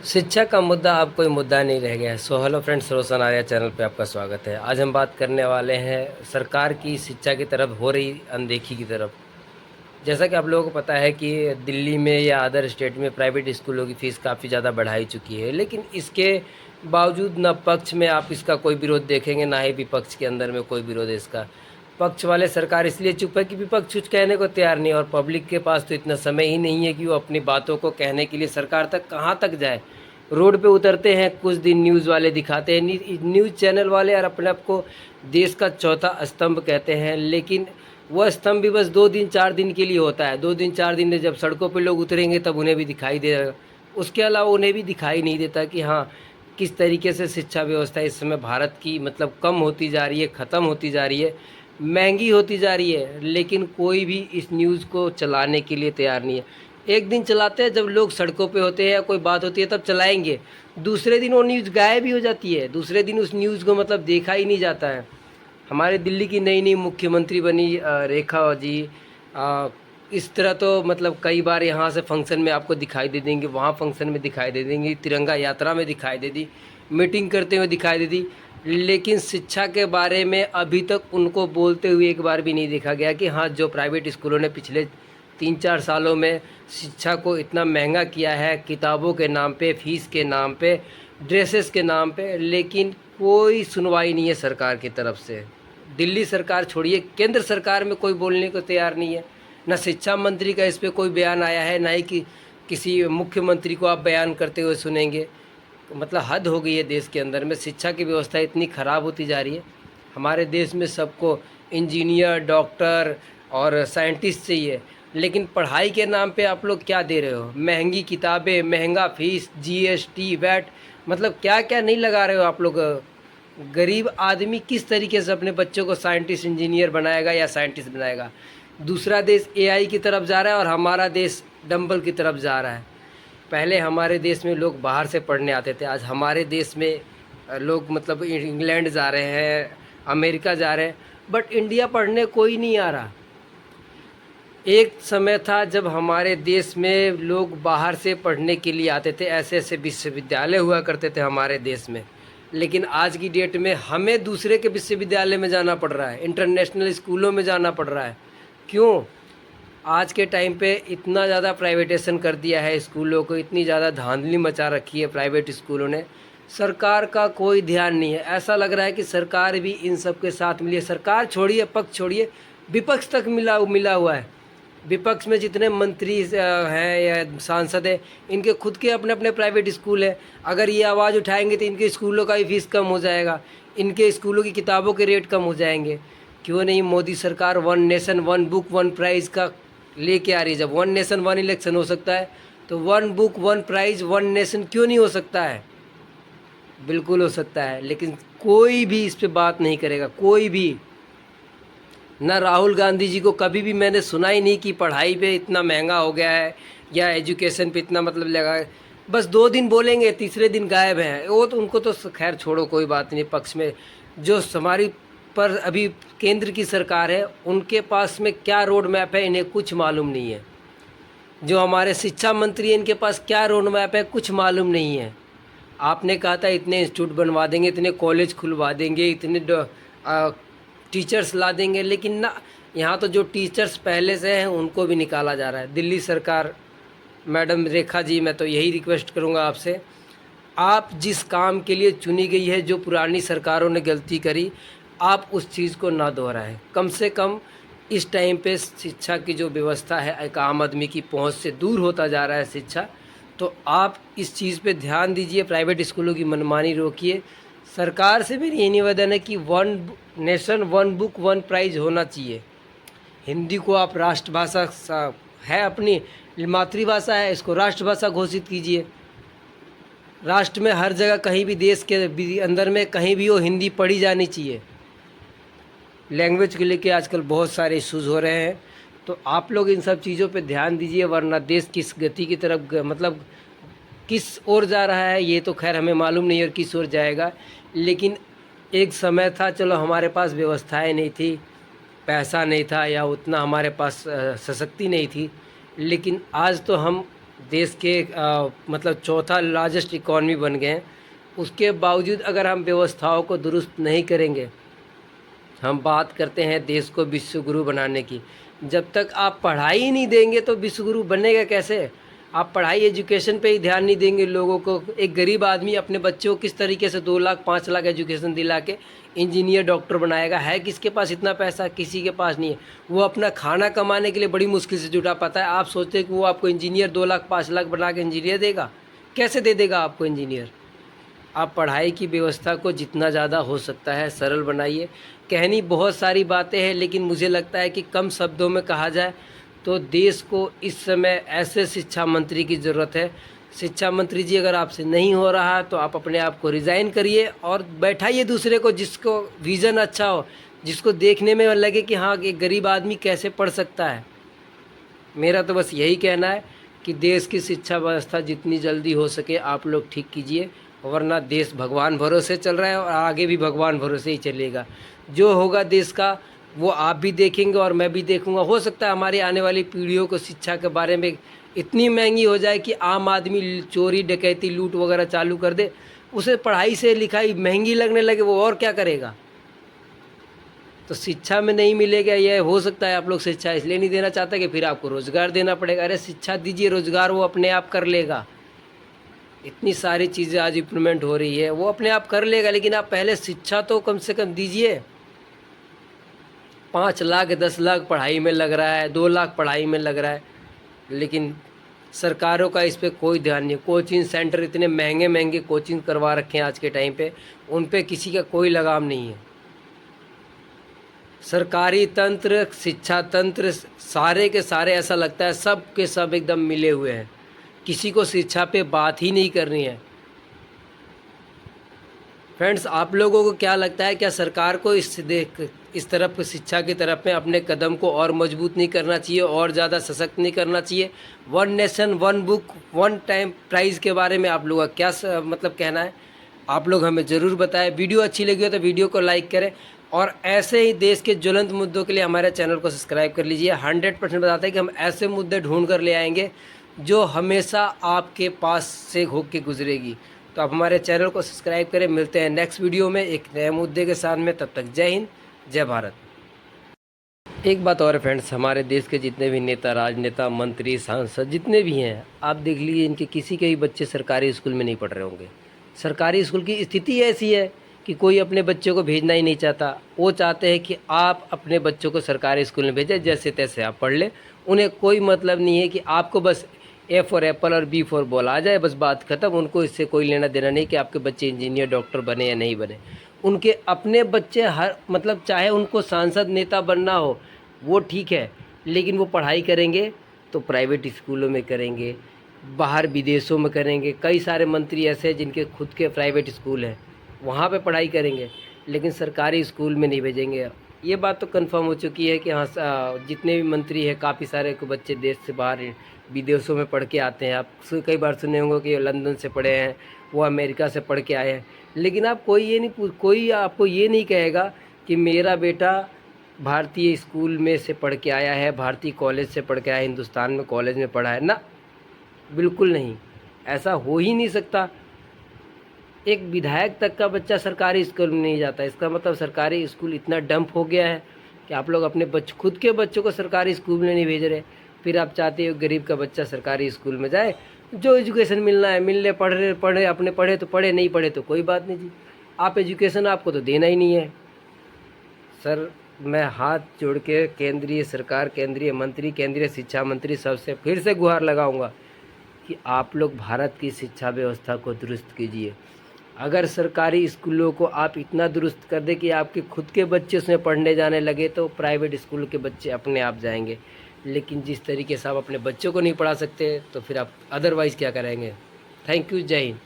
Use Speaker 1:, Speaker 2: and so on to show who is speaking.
Speaker 1: शिक्षा का मुद्दा अब कोई मुद्दा नहीं रह गया है। सो हेलो फ्रेंड्स, रोशन आर्या चैनल पे आपका स्वागत है। आज हम बात करने वाले हैं सरकार की शिक्षा की तरफ हो रही अनदेखी की तरफ। जैसा कि आप लोगों को पता है कि दिल्ली में या अदर स्टेट में प्राइवेट स्कूलों की फ़ीस काफ़ी ज़्यादा बढ़ाई चुकी है, लेकिन इसके बावजूद ना पक्ष में आप इसका कोई विरोध देखेंगे, ना ही विपक्ष के अंदर में कोई विरोध है इसका। पक्ष वाले सरकार इसलिए चुप है कि विपक्ष कुछ कहने को तैयार नहीं है, और पब्लिक के पास तो इतना समय ही नहीं है कि वो अपनी बातों को कहने के लिए सरकार तक कहाँ तक जाए। रोड पे उतरते हैं, कुछ दिन न्यूज़ वाले दिखाते हैं, न्यूज़ चैनल वाले, और अपने आप को देश का चौथा स्तंभ कहते हैं, लेकिन वह स्तंभ भी बस 2 दिन 4 दिन के लिए होता है। 2 दिन 4 दिन में जब सड़कों पे लोग उतरेंगे तब उन्हें भी दिखाई देगा। उसके अलावा उन्हें भी दिखाई नहीं देता कि हाँ, किस तरीके से शिक्षा व्यवस्था इस समय भारत की मतलब कम होती जा रही है, ख़त्म होती जा रही है, महंगी होती जा रही है, लेकिन कोई भी इस न्यूज़ को चलाने के लिए तैयार नहीं है। एक दिन चलाते हैं जब लोग सड़कों पे होते हैं या कोई बात होती है तब चलाएंगे, दूसरे दिन वो न्यूज़ गायब ही हो जाती है, दूसरे दिन उस न्यूज़ को मतलब देखा ही नहीं जाता है। हमारे दिल्ली की नई नई मुख्यमंत्री बनी रेखा जी, इस तरह तो मतलब कई बार यहाँ से फंक्शन में आपको दिखाई दे देंगी, वहाँ फंक्शन में दिखाई दे देंगी, तिरंगा यात्रा में दिखाई दे दी, मीटिंग करते हुए दिखाई दे दी, लेकिन शिक्षा के बारे में अभी तक उनको बोलते हुए एक बार भी नहीं देखा गया कि हाँ, जो प्राइवेट स्कूलों ने पिछले 3 4 सालों में शिक्षा को इतना महंगा किया है, किताबों के नाम पे, फीस के नाम पे, ड्रेसेस के नाम पे, लेकिन कोई सुनवाई नहीं है सरकार की तरफ से। दिल्ली सरकार छोड़िए, केंद्र सरकार में कोई बोलने को तैयार नहीं है। ना शिक्षा मंत्री का इस पे कोई बयान आया है, ना ही कि किसी मुख्यमंत्री को आप बयान करते हुए सुनेंगे। मतलब हद हो गई है देश के अंदर में, शिक्षा की व्यवस्था इतनी ख़राब होती जा रही है। हमारे देश में सबको इंजीनियर, डॉक्टर और साइंटिस्ट चाहिए, लेकिन पढ़ाई के नाम पे आप लोग क्या दे रहे हो? महंगी किताबें, महंगा फीस, जीएसटी, वैट, मतलब क्या क्या नहीं लगा रहे हो आप लोग। गरीब आदमी किस तरीके से अपने बच्चों को साइंटिस्ट इंजीनियर बनाएगा या साइंटिस्ट बनाएगा? दूसरा देश एआई की तरफ जा रहा है और हमारा देश डंबल की तरफ जा रहा है। पहले हमारे देश में लोग बाहर से पढ़ने आते थे, आज हमारे देश में लोग मतलब इंग्लैंड जा रहे हैं, अमेरिका जा रहे हैं, बट इंडिया पढ़ने कोई नहीं आ रहा। एक समय था जब हमारे देश में लोग बाहर से पढ़ने के लिए आते थे, ऐसे ऐसे विश्वविद्यालय हुआ करते थे हमारे देश में, लेकिन आज की डेट में हमें दूसरे के विश्वविद्यालय में जाना पड़ रहा है, इंटरनेशनल स्कूलों में जाना पड़ रहा है। क्यों? आज के टाइम पे इतना ज़्यादा प्राइवेटेशन कर दिया है स्कूलों को, इतनी ज़्यादा धांधली मचा रखी है प्राइवेट स्कूलों ने, सरकार का कोई ध्यान नहीं है। ऐसा लग रहा है कि सरकार भी इन सब के साथ मिली है। सरकार छोड़िए, पक्ष छोड़िए, विपक्ष तक मिला मिला हुआ है। विपक्ष में जितने मंत्री हैं या सांसद हैं, इनके खुद के अपने अपने प्राइवेट स्कूल हैं। अगर ये आवाज़ उठाएंगे तो इनके स्कूलों का भी फीस कम हो जाएगा, इनके स्कूलों की किताबों के रेट कम हो जाएंगे। क्यों नहीं मोदी सरकार one nation one book one prize का लेके आ रही है? जब वन नेशन वन इलेक्शन हो सकता है, तो one book one prize one nation क्यों नहीं हो सकता है? बिल्कुल हो सकता है, लेकिन कोई भी इस पे बात नहीं करेगा, कोई भी। ना राहुल गांधी जी को कभी भी मैंने सुना ही नहीं कि पढ़ाई पे इतना महंगा हो गया है या एजुकेशन पे इतना मतलब लगा है। बस 2 दिन बोलेंगे, तीसरे दिन गायब हैं वो। तो उनको तो खैर छोड़ो, कोई बात नहीं। पक्ष में जो हमारी पर अभी केंद्र की सरकार है, उनके पास में क्या रोड मैप है इन्हें कुछ मालूम नहीं है। जो हमारे शिक्षा मंत्री हैं, इनके पास क्या रोड मैप है कुछ मालूम नहीं है। आपने कहा था इतने इंस्टीट्यूट बनवा देंगे, इतने कॉलेज खुलवा देंगे, इतने टीचर्स ला देंगे, लेकिन ना, यहाँ तो जो टीचर्स पहले से हैं उनको भी निकाला जा रहा है। दिल्ली सरकार, मैडम रेखा जी, मैं तो यही रिक्वेस्ट करूँगा आपसे, आप जिस काम के लिए चुनी गई है, जो पुरानी सरकारों ने गलती करी, आप उस चीज़ को ना दोहराएं। कम से कम इस टाइम पे शिक्षा की जो व्यवस्था है, एक आम आदमी की पहुंच से दूर होता जा रहा है शिक्षा, तो आप इस चीज़ पे ध्यान दीजिए, प्राइवेट स्कूलों की मनमानी रोकिए। सरकार से मेरी यही निवेदन है कि one nation one book one prize होना चाहिए। हिंदी को आप राष्ट्रभाषा है, अपनी मातृभाषा है, इसको राष्ट्रभाषा घोषित कीजिए। राष्ट्र में हर जगह कहीं भी देश के अंदर में कहीं भी हो, हिंदी पढ़ी जानी चाहिए। लैंग्वेज के लेके आजकल बहुत सारे इश्यूज़ हो रहे हैं, तो आप लोग इन सब चीज़ों पे ध्यान दीजिए, वरना देश किस गति की तरफ मतलब किस ओर जा रहा है ये तो खैर हमें मालूम नहीं, और किस ओर जाएगा। लेकिन एक समय था, चलो हमारे पास व्यवस्थाएं नहीं थी, पैसा नहीं था, या उतना हमारे पास सशक्ति नहीं थी, लेकिन आज तो हम देश के मतलब चौथा लार्जेस्ट इकॉनमी बन गए हैं, उसके बावजूद अगर हम व्यवस्थाओं को दुरुस्त नहीं करेंगे, हम बात करते हैं देश को विश्व गुरु बनाने की, जब तक आप पढ़ाई ही नहीं देंगे तो विश्व गुरु बनेगा कैसे? आप पढ़ाई एजुकेशन पे ही ध्यान नहीं देंगे लोगों को। एक गरीब आदमी अपने बच्चों को किस तरीके से 2 लाख 5 लाख एजुकेशन दिला के इंजीनियर डॉक्टर बनाएगा? है किसके पास इतना पैसा? किसी के पास नहीं है। वो अपना खाना कमाने के लिए बड़ी मुश्किल से जुटा पाता है। आप सोचते हैं कि वो आपको इंजीनियर 2 लाख 5 लाख बना के इंजीनियर देगा? कैसे दे देगा आपको इंजीनियर? आप पढ़ाई की व्यवस्था को जितना ज़्यादा हो सकता है सरल बनाइए। कहनी बहुत सारी बातें हैं, लेकिन मुझे लगता है कि कम शब्दों में कहा जाए तो देश को इस समय ऐसे शिक्षा मंत्री की ज़रूरत है। शिक्षा मंत्री जी, अगर आपसे नहीं हो रहा तो आप अपने आप को रिज़ाइन करिए और बैठाइए दूसरे को, जिसको विज़न अच्छा हो, जिसको देखने में लगे कि हाँ, एक गरीब आदमी कैसे पढ़ सकता है। मेरा तो बस यही कहना है कि देश की शिक्षा व्यवस्था जितनी जल्दी हो सके आप लोग ठीक कीजिए, वरना देश भगवान भरोसे चल रहा है और आगे भी भगवान भरोसे ही चलेगा। जो होगा देश का वो आप भी देखेंगे और मैं भी देखूंगा। हो सकता है हमारी आने वाली पीढ़ियों को शिक्षा के बारे में इतनी महंगी हो जाए कि आम आदमी चोरी डकैती लूट वगैरह चालू कर दे, उसे पढ़ाई से लिखाई महंगी लगने लगे, वो और क्या करेगा? तो शिक्षा में नहीं मिलेगा। यह हो सकता है आप लोग शिक्षा इसलिए नहीं देना चाहते कि फिर आपको रोज़गार देना पड़ेगा। अरे शिक्षा दीजिए, रोज़गार वो अपने आप कर लेगा। इतनी सारी चीज़ें आज इम्प्लीमेंट हो रही है, वो अपने आप कर लेगा, लेकिन आप पहले शिक्षा तो कम से कम दीजिए। 5 लाख 10 लाख पढ़ाई में लग रहा है, 2 लाख पढ़ाई में लग रहा है, लेकिन सरकारों का इस पर कोई ध्यान नहीं। कोचिंग सेंटर इतने महंगे महंगे कोचिंग करवा रखे हैं आज के टाइम पे, उन पे किसी का कोई लगाम नहीं है। सरकारी तंत्र, शिक्षा तंत्र, सारे के सारे ऐसा लगता है सब के सब एकदम मिले हुए हैं। किसी को शिक्षा पे बात ही नहीं करनी है। फ्रेंड्स, आप लोगों को क्या लगता है, क्या सरकार को इस तरफ शिक्षा की तरफ में अपने कदम को और मजबूत नहीं करना चाहिए, और ज़्यादा सशक्त नहीं करना चाहिए? 1 नेशन 1 बुक 1 टाइम प्राइज़ के बारे में आप लोगों का क्या मतलब कहना है? आप लोग हमें ज़रूर बताएं। वीडियो अच्छी लगी हो तो वीडियो को लाइक करें और ऐसे ही देश के ज्वलंत मुद्दों के लिए हमारे चैनल को सब्सक्राइब कर लीजिए। 100% बताते हैं कि हम ऐसे मुद्दे ढूंढ कर ले आएंगे जो हमेशा आपके पास से होके गुजरेगी। तो आप हमारे चैनल को सब्सक्राइब करें। मिलते हैं नेक्स्ट वीडियो में एक नए मुद्दे के साथ में। तब तक जय हिंद, जय भारत। एक बात और है फ्रेंड्स, हमारे देश के जितने भी नेता, राजनेता, मंत्री, सांसद जितने भी हैं, आप देख लीजिए, इनके किसी के भी बच्चे सरकारी स्कूल में नहीं पढ़ रहे होंगे। सरकारी स्कूल की स्थिति ऐसी है कि कोई अपने बच्चों को भेजना ही नहीं चाहता। वो चाहते हैं कि आप अपने बच्चों को सरकारी स्कूल में भेजें, जैसे तैसे आप पढ़ लें। उन्हें कोई मतलब नहीं है कि आपको बस ए फॉर एप्पल और बी फॉर बॉल आ जाए, बस बात ख़त्म। उनको इससे कोई लेना देना नहीं कि आपके बच्चे इंजीनियर डॉक्टर बने या नहीं बने। उनके अपने बच्चे हर मतलब चाहे उनको सांसद नेता बनना हो वो ठीक है, लेकिन वो पढ़ाई करेंगे तो प्राइवेट स्कूलों में करेंगे, बाहर विदेशों में करेंगे। कई सारे मंत्री ऐसे हैं जिनके खुद के प्राइवेट स्कूल हैं, वहाँ पे पढ़ाई करेंगे, लेकिन सरकारी स्कूल में नहीं भेजेंगे। ये बात तो कंफर्म हो चुकी है कि हाँ, जितने भी मंत्री हैं काफ़ी सारे को बच्चे देश से बाहर विदेशों में पढ़ के आते हैं। आप कई बार सुने होंगे कि लंदन से पढ़े हैं, वो अमेरिका से पढ़ के आए हैं, लेकिन आप कोई आपको ये नहीं कहेगा कि मेरा बेटा भारतीय स्कूल में से पढ़ के आया है, भारतीय कॉलेज से पढ़ के आया है, हिंदुस्तान में कॉलेज में पढ़ा है ना, बिल्कुल नहीं। ऐसा हो ही नहीं सकता। एक विधायक तक का बच्चा सरकारी स्कूल में नहीं जाता। इसका मतलब सरकारी स्कूल इतना डंप हो गया है कि आप लोग अपने खुद के बच्चों को सरकारी स्कूल में नहीं भेज रहे। फिर आप चाहते हो गरीब का बच्चा सरकारी स्कूल में जाए, जो एजुकेशन मिलना है मिल ले, पढ़े अपने पढ़े तो पढ़े, नहीं पढ़े तो कोई बात नहीं जी। आप एजुकेशन आपको तो देना ही नहीं है। सर, मैं हाथ जोड़ के केंद्रीय सरकार, केंद्रीय मंत्री, केंद्रीय शिक्षा मंत्री सबसे फिर से गुहार लगाऊंगा कि आप लोग भारत की शिक्षा व्यवस्था को दुरुस्त कीजिए। अगर सरकारी स्कूलों को आप इतना दुरुस्त कर दें कि आपके खुद के बच्चे उसमें पढ़ने जाने लगे तो प्राइवेट स्कूल के बच्चे अपने आप जाएंगे। लेकिन जिस तरीके से आप अपने बच्चों को नहीं पढ़ा सकते तो फिर आप अदरवाइज़ क्या करेंगे? थैंक यू, जय हिंद।